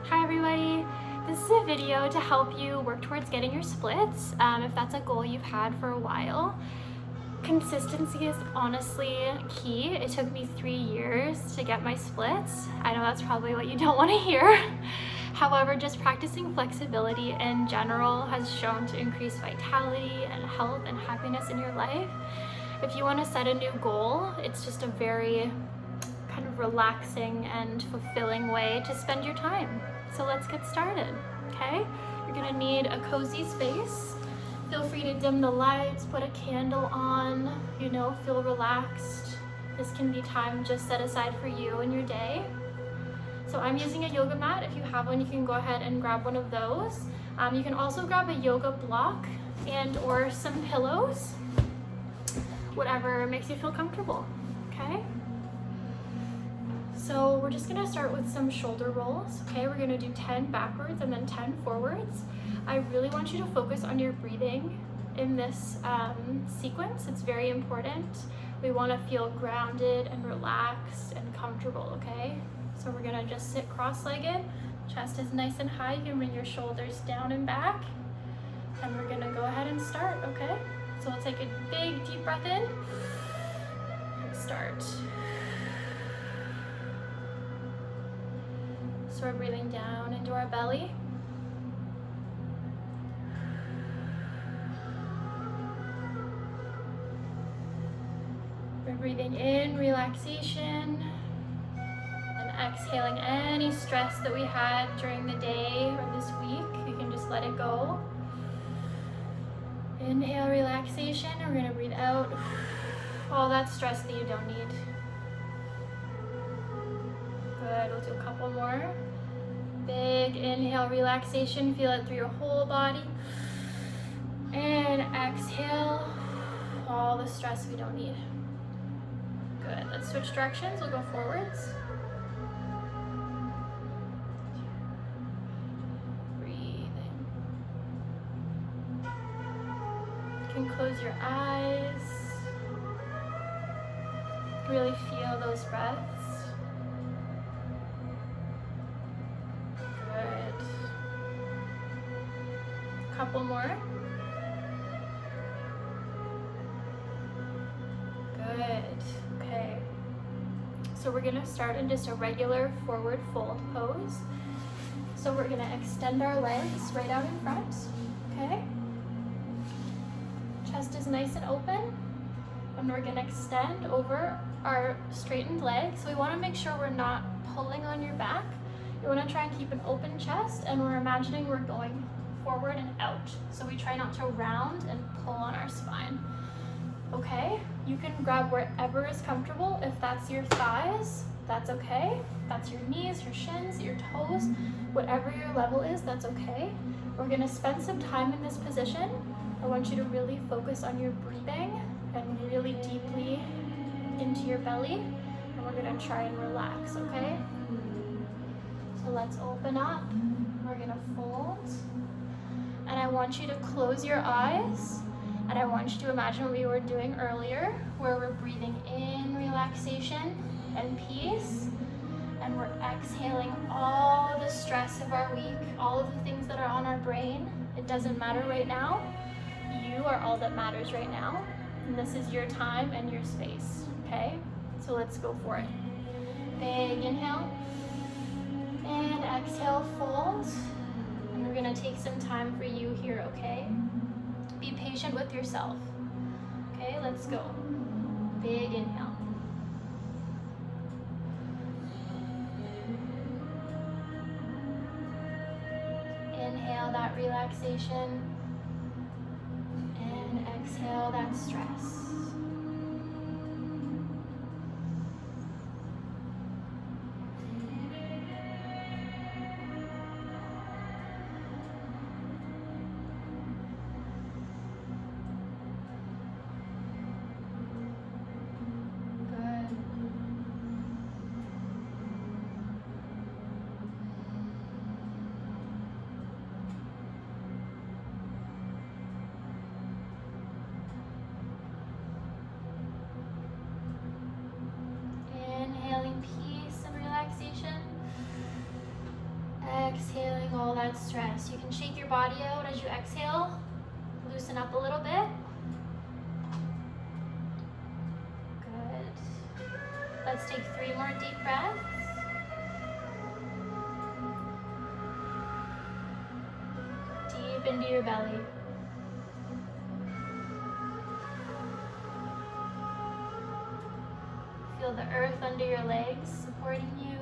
Hi everybody! This is a video to help you work towards getting your splits if that's a goal you've had for a while. Consistency is honestly key. It took me 3 years to get my splits. I know that's probably what you don't want to hear. However, just practicing flexibility in general has shown to increase vitality and health and happiness in your life. If you want to set a new goal, it's just a very kind of relaxing and fulfilling way to spend your time. So let's get started, okay? You're gonna need a cozy space. Feel free to dim the lights, put a candle on, feel relaxed. This can be time just set aside for you and your day. So I'm using a yoga mat. If you have one, you can go ahead and grab one of those. You can also grab a yoga block and or some pillows, whatever makes you feel comfortable, okay? So we're just gonna start with some shoulder rolls, okay? We're gonna do 10 backwards and then 10 forwards. I really want you to focus on your breathing in this sequence. It's very important. We wanna feel grounded and relaxed and comfortable, okay? So we're gonna just sit cross-legged, chest is nice and high. You can bring your shoulders down and back. And we're gonna go ahead and start, okay? So we'll take a big deep breath in and start. So we're breathing down into our belly. We're breathing in relaxation and exhaling any stress that we had during the day or this week. You can just let it go. Inhale relaxation. We're going to breathe out all that stress that you don't need. Good. We'll do a couple more. Big inhale, relaxation. Feel it through your whole body. And exhale all the stress we don't need. Good. Let's switch directions. We'll go forwards. Breathing. You can close your eyes. Really feel those breaths. Couple more. Good. Okay. So we're gonna start in just a regular forward fold pose. So we're gonna extend our legs right out in front. Okay. Chest is nice and open. And we're gonna extend over our straightened legs. So we wanna make sure we're not pulling on your back. You wanna try and keep an open chest, and we're imagining we're going forward and out. So we try not to round and pull on our spine. Okay, you can grab wherever is comfortable. If that's your thighs, that's okay. If that's your knees, your shins, your toes, whatever your level is, that's okay. We're gonna spend some time in this position. I want you to really focus on your breathing and really deeply into your belly. And we're gonna try and relax, okay? So let's open up. We're gonna fold. And I want you to close your eyes, and I want you to imagine what we were doing earlier, where we're breathing in relaxation and peace, and we're exhaling all the stress of our week, all of the things that are on our brain. It doesn't matter right now. You are all that matters right now, and this is your time and your space, okay? So let's go for it. Big inhale, and exhale, fold. And we're gonna take some time for you here, okay? Be patient with yourself. Okay, let's go. Big inhale. Inhale that relaxation. And exhale that stress. Exhaling all that stress. You can shake your body out as you exhale. Loosen up a little bit. Good. Let's take 3 more deep breaths. Deep into your belly. Feel the earth under your legs supporting you.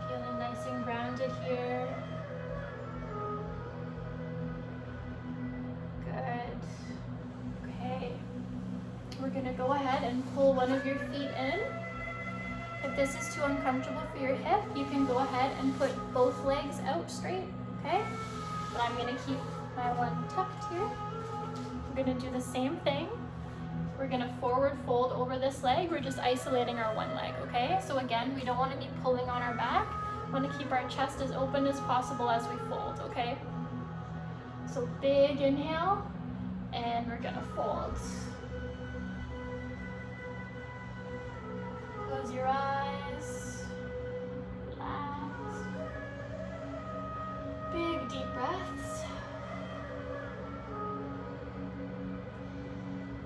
Feeling nice and grounded here. Good. Okay. We're gonna go ahead and pull one of your feet in. If this is too uncomfortable for your hip, you can go ahead and put both legs out straight, okay? But I'm gonna keep my one tucked here. We're gonna do the same thing. We're gonna forward fold over this leg. We're just isolating our one leg, okay? So again, we don't wanna be pulling on our back. We wanna keep our chest as open as possible as we fold, okay? So big inhale, and we're gonna fold. Close your eyes, relax. Big deep breaths.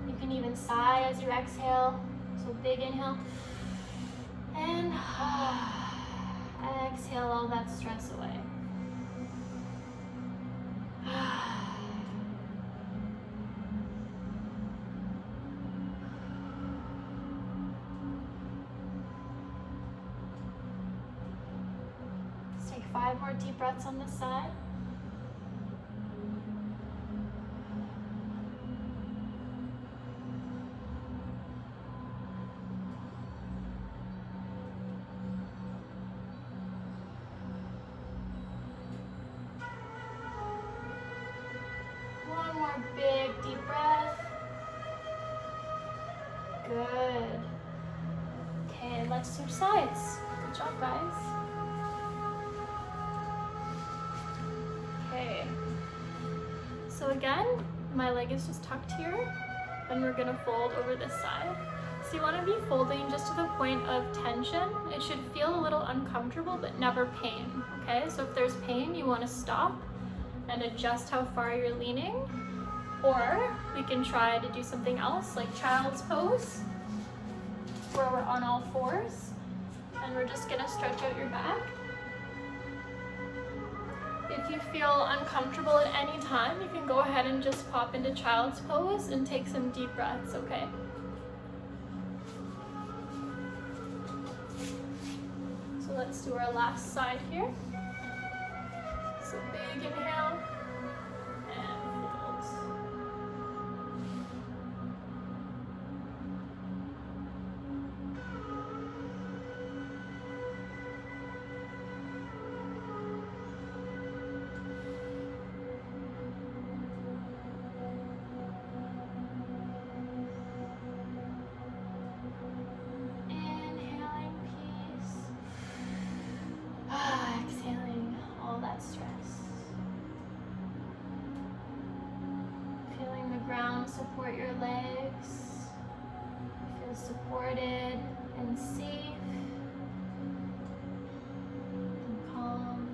You can even sigh as you exhale. So big inhale, and exhale all that stress away. Let's take 5 more deep breaths on this side. One more big deep breath. Good. Okay, let's switch sides. Good job, guys. Okay. So again, my leg is just tucked here, and we're gonna fold over this side. So you wanna be folding just to the point of tension. It should feel a little uncomfortable, but never pain, okay? So if there's pain, you wanna stop and adjust how far you're leaning. Or we can try to do something else, like child's pose, where we're on all fours, and we're just gonna stretch out your back. If you feel uncomfortable at any time, you can go ahead and just pop into child's pose and take some deep breaths, okay? So let's do our last side here. So big inhale, and fold. Inhaling peace. Exhaling all that stress. Feeling the ground support your legs. Feel supported and safe and calm.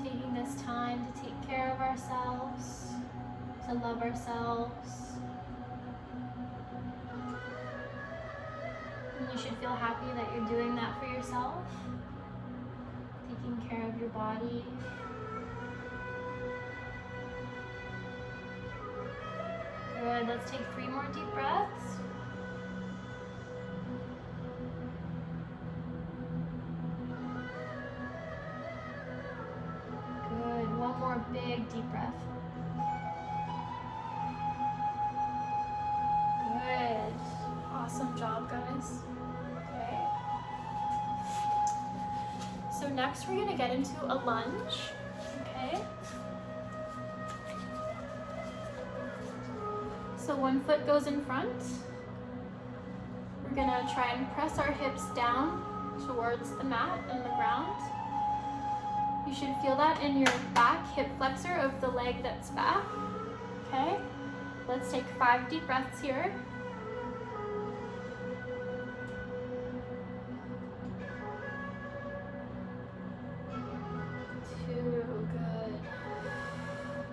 Taking this time to take care of ourselves, to love ourselves. And you should feel happy that you're doing that for yourself, taking care of your body. Good, let's take 3 more deep breaths. Good, 1 more big deep breath. Good, awesome job, guys. Okay. So next we're gonna get into a lunge, okay? So one foot goes in front. We're gonna try and press our hips down towards the mat and the ground. You should feel that in your back hip flexor of the leg that's back, okay? Let's take 5 deep breaths here. 2, good.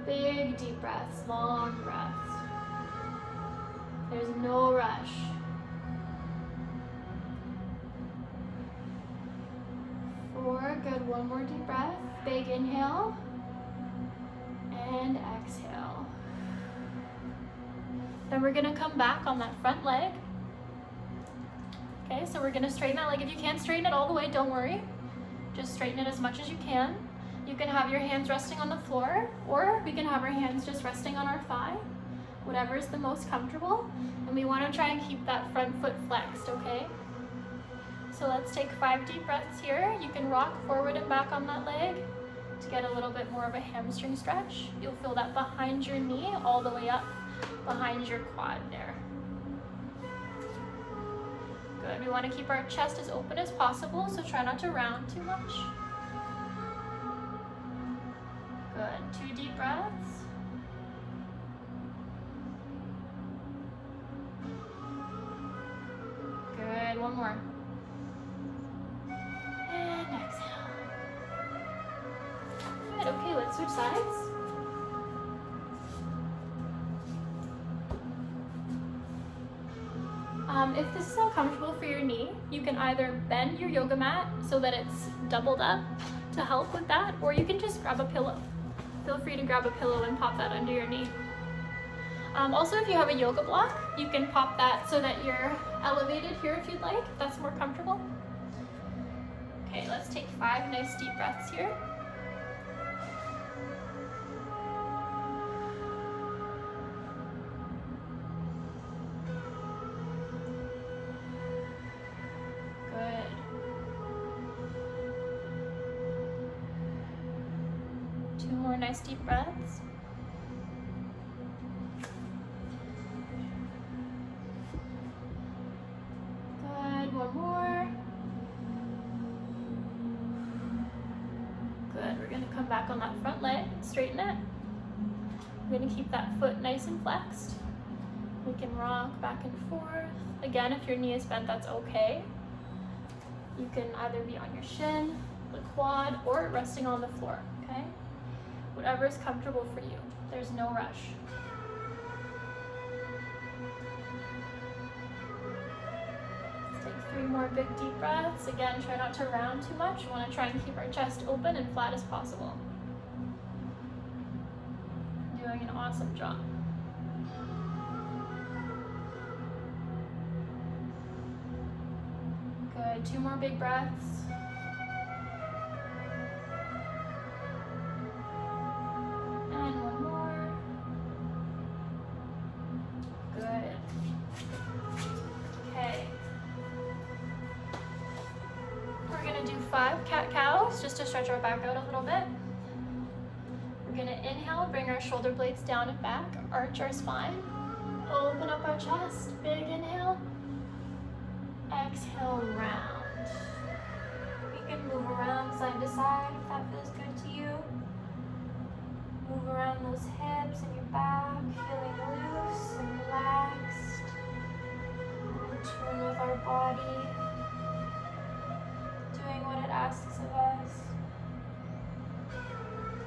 Big deep breaths, long breaths. There's no rush. 4, good. One more deep breath. Big inhale and exhale. Then we're gonna come back on that front leg. Okay, so we're gonna straighten that leg. If you can't straighten it all the way, don't worry. Just straighten it as much as you can. You can have your hands resting on the floor, or we can have our hands just resting on our thigh, whatever is the most comfortable. And we wanna try and keep that front foot flexed, okay? So let's take 5 deep breaths here. You can rock forward and back on that leg to get a little bit more of a hamstring stretch. You'll feel that behind your knee all the way up behind your quad there. Good. We want to keep our chest as open as possible, so try not to round too much. Good. 2 deep breaths. Good. One more. And exhale. Good. Okay, let's switch sides. If this is uncomfortable for your knee, you can either bend your yoga mat so that it's doubled up to help with that, or you can just grab a pillow. Feel free to grab a pillow and pop that under your knee. Also, if you have a yoga block, you can pop that so that you're elevated here if you'd like, if that's more comfortable. Okay, let's take 5 nice deep breaths here. Nice deep breaths. Good, one more. Good, we're gonna come back on that front leg, straighten it. We're gonna keep that foot nice and flexed. We can rock back and forth. Again, if your knee is bent, that's okay. You can either be on your shin, the quad, or resting on the floor, okay? Whatever is comfortable for you. There's no rush. Let's take 3 more big deep breaths. Again, try not to round too much. We want to try and keep our chest open and flat as possible. Doing an awesome job. Good. 2 more big breaths. Just to stretch our back out a little bit. We're gonna inhale, bring our shoulder blades down and back, arch our spine, open up our chest, big inhale, exhale, round. You can move around side to side if that feels good to you. Move around those hips and your back, feeling loose and relaxed. And tune with our body, doing what it asks of us.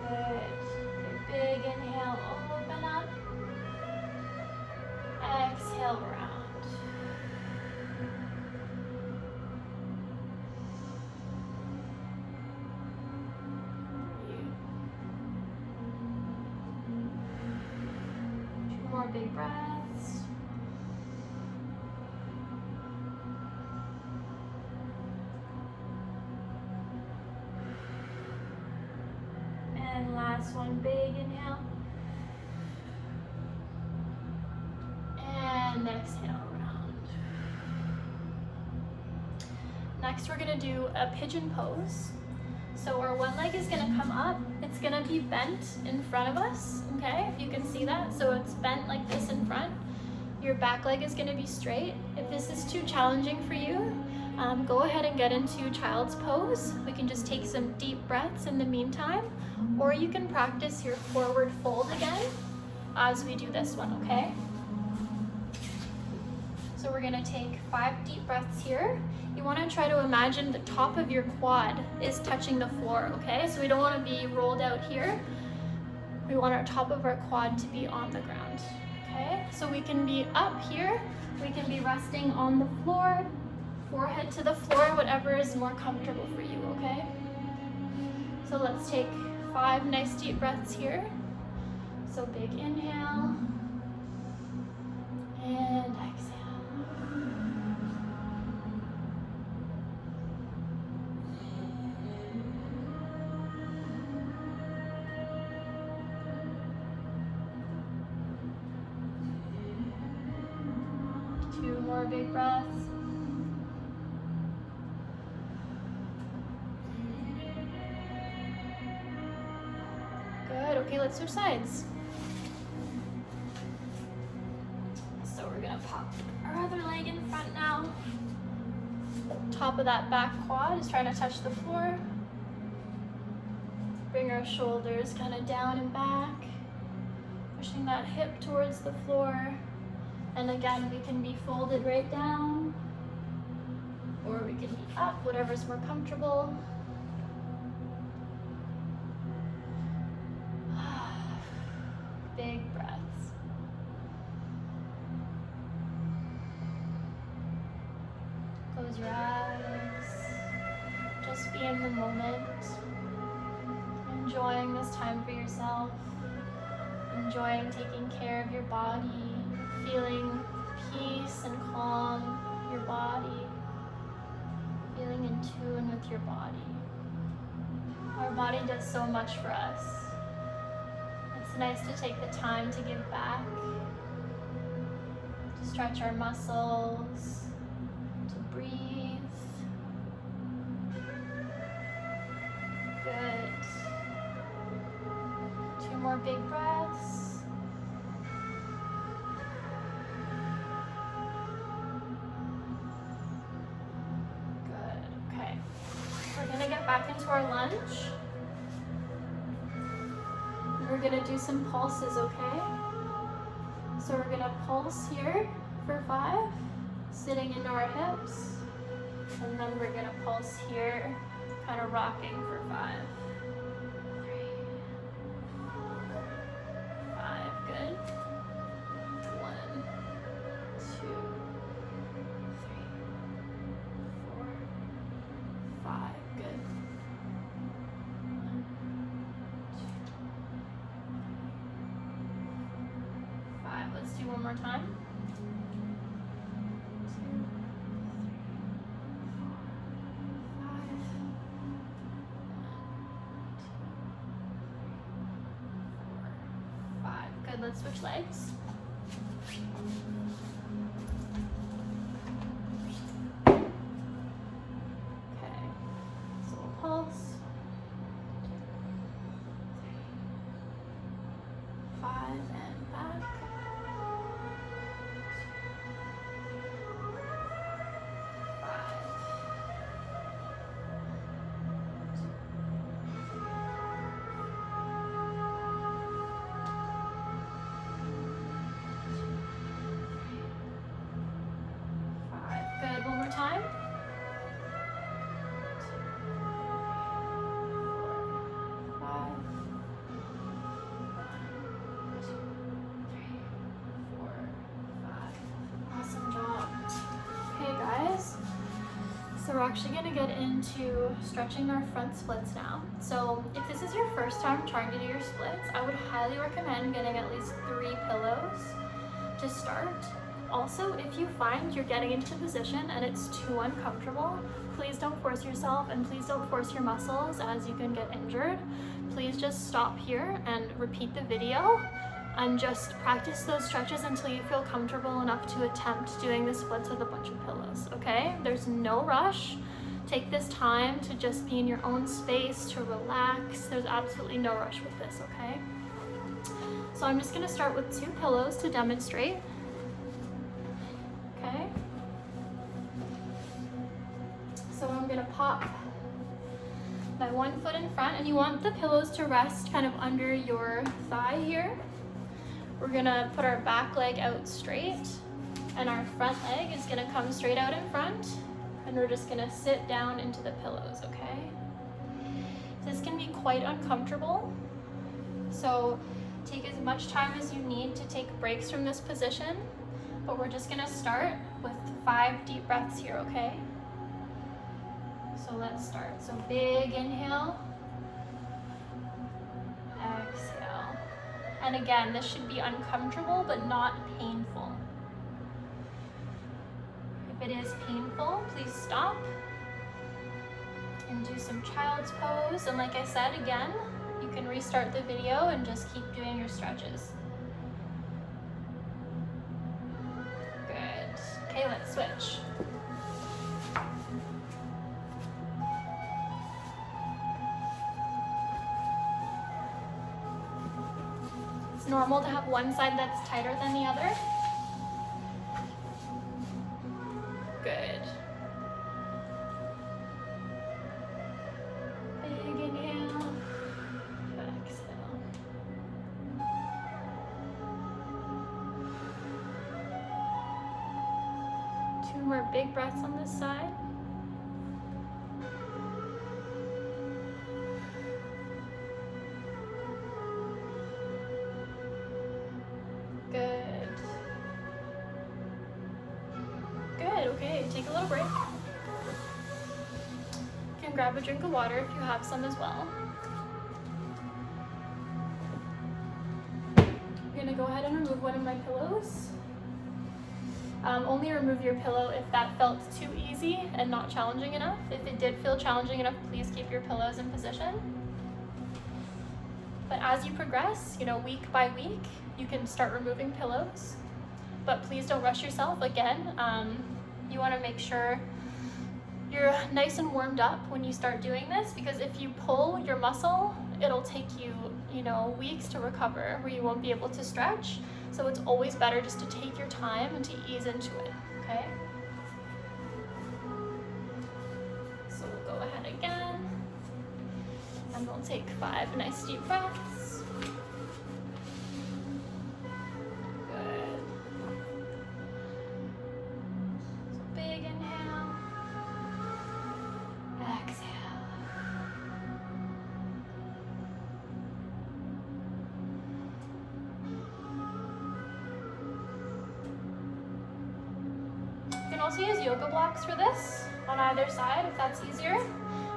Good. Big inhale, open up. Exhale, round. Two more big breaths. Last one, big inhale. And exhale, round. Next, we're gonna do a pigeon pose. So our one leg is gonna come up. It's gonna be bent in front of us, okay? If you can see that. So it's bent like this in front. Your back leg is gonna be straight. If this is too challenging for you, go ahead and get into child's pose. We can just take some deep breaths in the meantime, or you can practice your forward fold again. as we do this one, okay? So we're gonna take 5 deep breaths here. You wanna try to imagine the top of your quad is touching the floor, okay? So we don't wanna be rolled out here. We want our top of our quad to be on the ground, okay? So we can be up here, we can be resting on the floor, forehead to the floor, whatever is more comfortable for you, okay? So let's take 5 nice deep breaths here. So big inhale and exhale. 2 more big breaths. Good, okay, let's switch sides. So we're gonna pop our other leg in front now. Top of that back quad is trying to touch the floor. Bring our shoulders kind of down and back. Pushing that hip towards the floor. And again, we can be folded right down, or we can be up, whatever's more comfortable. Big breaths. Close your eyes. Just be in the moment. Enjoying this time for yourself. Enjoying taking care of your body. Feeling peace and calm your body. Feeling in tune with your body. Our body does so much for us. It's nice to take the time to give back, to stretch our muscles, to breathe. Good. 2 more big breaths. Good, okay. We're gonna get back into our lunge. We're gonna do some pulses, okay? So we're gonna pulse here for 5, sitting into our hips. And then we're gonna pulse here, kind of rocking for 5. 3, 5, good. 1, 2, 3, 4, 5, good. 1, 2, 5. Let's do one more time. 2, 5. Good, let's switch legs. Okay, so we'll pulse. 5 and back. 5. Good, one more time. 2, 4, 5. 1, 2, 3, 4, 5. Awesome job. Okay, guys. So we're actually going to get into stretching our front splits now. So if this is your first time trying to do your splits, I would highly recommend getting at least 3 pillows to start. Also, if you find you're getting into the position and it's too uncomfortable, please don't force yourself and please don't force your muscles as you can get injured. Please just stop here and repeat the video and just practice those stretches until you feel comfortable enough to attempt doing the splits with a bunch of pillows, okay? There's no rush. Take this time to just be in your own space, to relax. There's absolutely no rush with this, okay? So I'm just gonna start with 2 pillows to demonstrate. Okay? So I'm gonna pop my 1 foot in front, and you want the pillows to rest kind of under your thigh here. We're gonna put our back leg out straight, and our front leg is gonna come straight out in front, and we're just gonna sit down into the pillows, okay? This can be quite uncomfortable, so take as much time as you need to take breaks from this position, but we're just gonna start with 5 deep breaths here, okay? So let's start. So big inhale, exhale. And again, this should be uncomfortable, but not painful. If it is painful, please stop and do some child's pose. And like I said, again, you can restart the video and just keep doing your stretches. Good. Okay, let's switch. It's normal to have one side that's tighter than the other. Good. Big inhale, exhale. Two more big breaths on this side. Good. Good, okay, take a little break. You can grab a drink of water if you have some as well. I'm gonna go ahead and remove one of my pillows. Only remove your pillow if that felt too easy and not challenging enough. If it did feel challenging enough, please keep your pillows in position. But as you progress, week by week, you can start removing pillows. But please don't rush yourself. Again, you want to make sure you're nice and warmed up when you start doing this, because if you pull your muscle, it'll take you, weeks to recover where you won't be able to stretch. So it's always better just to take your time and to ease into it, okay? So we'll go ahead again, and we'll take 5 nice deep breaths. Good. So big inhale, exhale. You can also use yoga blocks for this on either side if that's easier,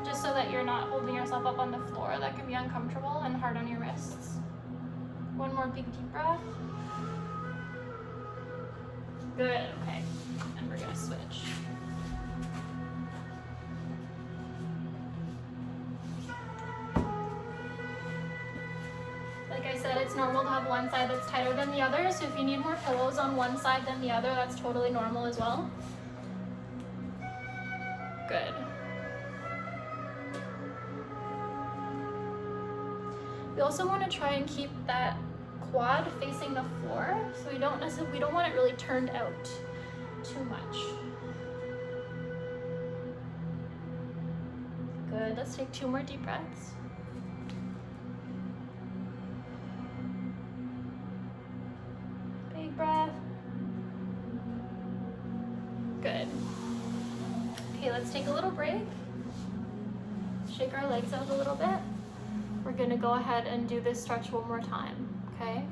just so that you're not holding yourself up on the floor. That can be uncomfortable and hard on your wrists. One more big deep breath. Good, okay. And we're gonna switch. Like I said, it's normal to have one side that's tighter than the other, so if you need more pillows on one side than the other, that's totally normal as well. Good. We also want to try and keep that quad facing the floor, so we don't want it really turned out too much. Good, let's take 2 more deep breaths. Big breath. Good. Okay, let's take a little break. Shake our legs out a little bit. We're gonna go ahead and do this stretch one more time, okay?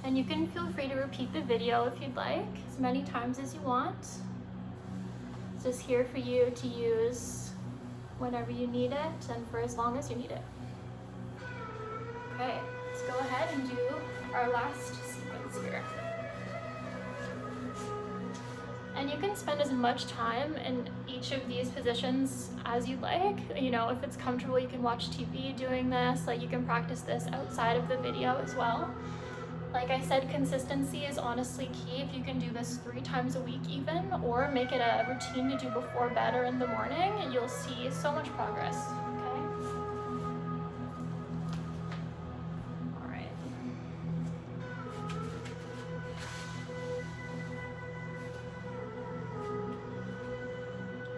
And you can feel free to repeat the video if you'd like, as many times as you want. It's just here for you to use whenever you need it and for as long as you need it. Okay, let's go ahead and do our last sequence here. And you can spend as much time in each of these positions as you'd like. If it's comfortable, you can watch TV doing this. You can practice this outside of the video as well. Like I said, consistency is honestly key. If you can do this 3 times a week even, or make it a routine to do before bed or in the morning, you'll see so much progress, okay? All right.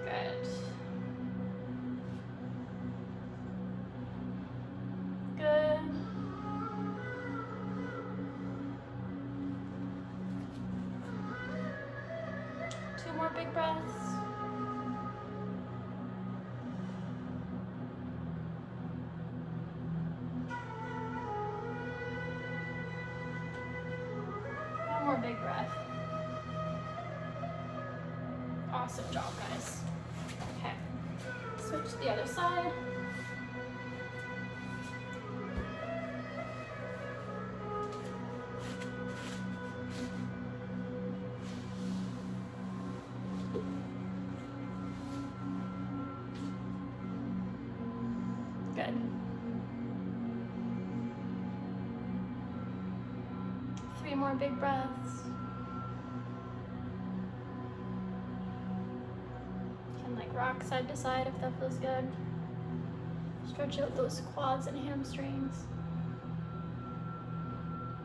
Good. Good. more big breaths. One more big breath. Awesome job, guys. Okay, switch to the other side. Good. 3 more big breaths. Can like rock side to side if that feels good. Stretch out those quads and hamstrings.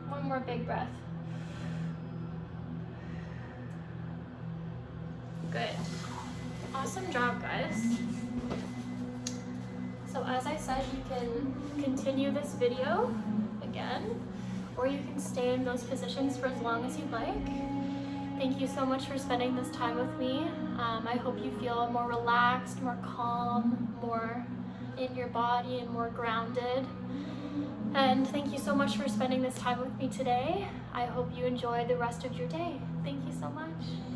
1 more big breath. Good. Awesome job, guys. So as I said, you can continue this video again, or you can stay in those positions for as long as you'd like. Thank you so much for spending this time with me. I hope you feel more relaxed, more calm, more in your body, and more grounded. And thank you so much for spending this time with me today. I hope you enjoy the rest of your day. Thank you so much.